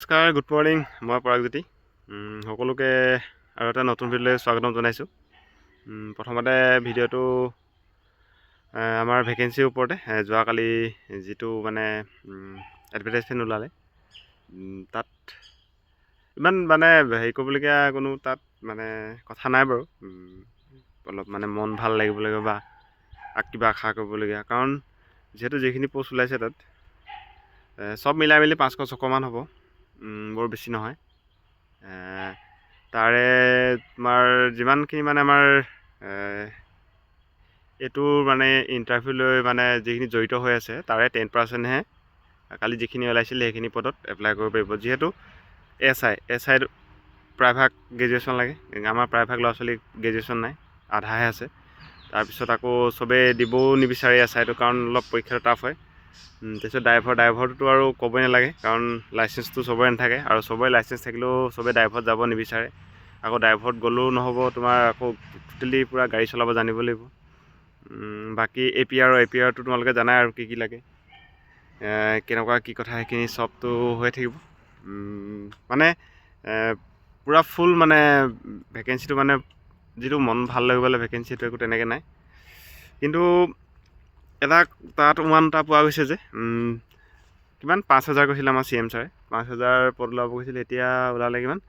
নমস্কাৰ, good morning. মই পৰাগজ্যোতি। সকলোকে আৰু এটা নতুন ভিডিঅ'লৈ স্বাগতম জনাইছোঁ। প্ৰথমতে ভিডিঅ'টো আমাৰ ভেকেঞ্চিৰ ওপৰতে যোৱাকালি যিটো মানে এডভাৰটাইজমেণ্ট ওলালে, তাত ইমান মানে হেৰি কৰিবলগীয়া কোনো তাত মানে কথা নাই বাৰু। অলপ মানে মন ভাল লাগিবলগীয়া বা কিবা আশা কৰিবলগীয়া, কাৰণ যিহেতু যিখিনি প'ষ্ট ওলাইছে তাত চব মিলাই মেলি 500-600মান হ'ব, বৰ বেছি নহয়। তাৰে তোমাৰ যিমানখিনি মানে আমাৰ এইটোৰ মানে ইণ্টাৰভিউ লৈ মানে যিখিনি জড়িত হৈ আছে তাৰে 10%হে কালি যিখিনি ওলাইছিলে সেইখিনি পদত এপ্লাই কৰিব পাৰিব। যিহেতু এছ আই প্ৰায়ভাগ গ্ৰেজুৱেশ্যন লাগে, আমাৰ প্ৰায়ভাগ ল'ৰা ছোৱালী গ্ৰেজুৱেশ্যন নাই, আধাহে আছে। তাৰপিছত আকৌ চবেই দিবও নিবিচাৰে এছ আইটো, কাৰণ অলপ পৰীক্ষাটো টাফ হয়। তাৰপিছত ড্ৰাইভাৰটোতো আৰু ক'বই নালাগে, কাৰণ লাইচেঞ্চটো চবৰে নাথাকে, আৰু চবৰে লাইচেঞ্চ থাকিলেও চবেই ড্ৰাইভাৰত যাব নিবিচাৰে। আকৌ ড্ৰাইভাৰত গ'লেও নহ'ব, তোমাৰ আকৌ টোটেলি পূৰা গাড়ী চলাব জানিব লাগিব। বাকী এপিআৰটো তোমালোকে জানাই আৰু কি লাগে, কেনেকুৱা কি কথা, সেইখিনি চবটো হৈ থাকিব। মানে পূৰা ফুল মানে ভেকেঞ্চিটো মানে যিটো মন ভাল লাগিবলৈ ভেকেঞ্চিটো একো তেনেকৈ নাই। কিন্তু এটা তাত এটা পোৱা গৈছে যে কিমান 5,000 কৈছিলে আমাৰ CM ছাৰে, 5,000 পদ ওলাব কৈছিলে। এতিয়া ওলালে কিমান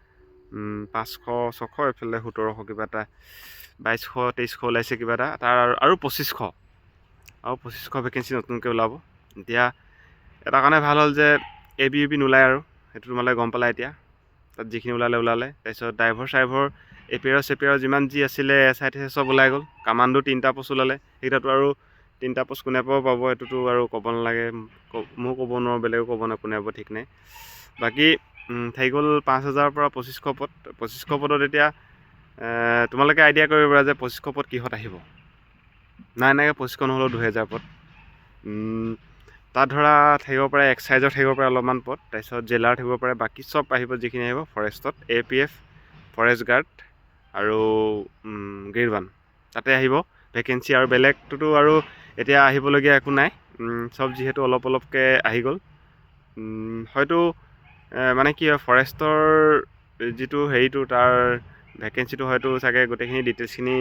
500-600, এইফালে 1700 কিবা এটা, 2200-2300 ওলাইছে কিবা এটা, তাৰ আৰু 2500 ভেকেঞ্চি নতুনকৈ ওলাব। এতিয়া এটা কাৰণে ভাল হ'ল যে ABUP নোলায়, আৰু সেইটো তোমালোকে গম পালা এতিয়া। তাত যিখিনি ওলালে। তাৰপিছত ড্ৰাইভাৰ এপিআৰ যিমান যি আছিলে SI চব ওলাই গ'ল। কামাণ্ডো 3টা পোষ্ট ওলালে, সেইকেইটাতো আৰু 3টা পোষ্ট কোনে পাব এইটোতো আৰু ক'ব নালাগে, ময়ো ক'ব নোৱাৰোঁ, বেলেগেও ক'ব নোৱাৰে, কোনে পাব ঠিক নাই। বাকী থাকি গ'ল 5,000ৰ পৰা 2500 পদ। 2500 পদত এতিয়া তোমালোকে আইডিয়া কৰিব পাৰা যে 2500 পদ কিহত আহিব। নাই 2500 নহ'লেও 2000 পদ। তাত ধৰা থাকিব পাৰে এক্সাইজৰ থাকিব পাৰে অলপমান পদ, তাৰপিছত জেলাৰ থাকিব পাৰে, বাকী চব আহিব যিখিনি আহিব ফৰেষ্টত, APF, ফৰেষ্ট গাৰ্ড আৰু গিৰৱান, তাতে আহিব ভেকেঞ্চি। আৰু বেলেগটোতো আৰু এতিয়া আহিবলগীয়া একো নাই, চব যিহেতু অলপকৈ আহি গ'ল। হয়তো মানে কি হয়, ফৰেষ্টৰ যিটো হেৰিটো তাৰ ভেকেঞ্চিটো হয়তো চাগে গোটেইখিনি ডিটেইলছখিনি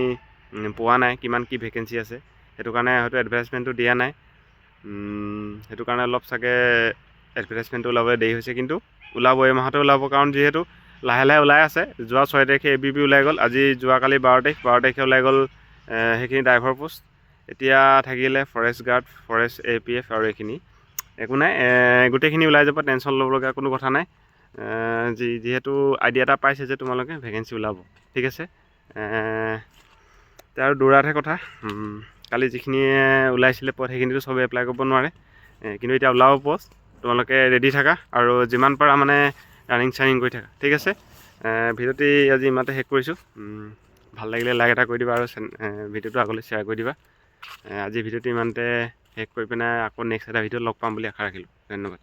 পোৱা নাই, কিমান কি ভেকেঞ্চি আছে, সেইটো কাৰণে হয়তো এডভাৰটাইজমেণ্টটো দিয়া নাই। সেইটো কাৰণে অলপ চাগে এডভাৰটাইজমেণ্টটো ওলাবলৈ দেৰি হৈছে, কিন্তু ওলাব, এই মাহতে ওলাব, কাৰণ যিহেতু লাহে ওলাই আছে। যোৱা 6 তাৰিখে ABUP ওলাই গ'ল, আজি যোৱাকালি 12 তাৰিখে ওলাই গ'ল সেইখিনি ড্ৰাইভাৰ পোষ্ট। এতিয়া থাকিলে ফৰেষ্ট গাৰ্ড, ফৰেষ্ট APF আৰু এইখিনি। একো নাই, গোটেইখিনি ওলাই যাব, টেনশ্যন ল'বলগীয়া কোনো কথা নাই। যিহেতু আইডিয়া এটা পাইছে যে তোমালোকে ভেকেঞ্চি ওলাব, ঠিক আছে। এতিয়া আৰু দৌৰাতহে কথা। কালি যিখিনি ওলাইছিলে পদ সেইখিনিতো চবেই এপ্লাই কৰিব নোৱাৰে, কিন্তু এতিয়া ওলাব পষ্ট। তোমালোকে ৰেডি থাকা, আৰু যিমান পাৰা মানে ৰানিং কৰি থাকা, ঠিক আছে। ভিডিঅ'টি আজি ইমানতে শেষ কৰিছোঁ। ভাল লাগিলে লাইক এটা কৰি দিবা, আৰু ভিডিঅ'টো আগলৈ শ্বেয়াৰ কৰি দিবা। আজি ভিডিঅ'টো ইমানতে শেষ কৰি পিনে আকৌ নেক্সট এটা ভিডিঅ'ত লগ পাম বুলি আশা ৰাখিলোঁ। ধন্যবাদ।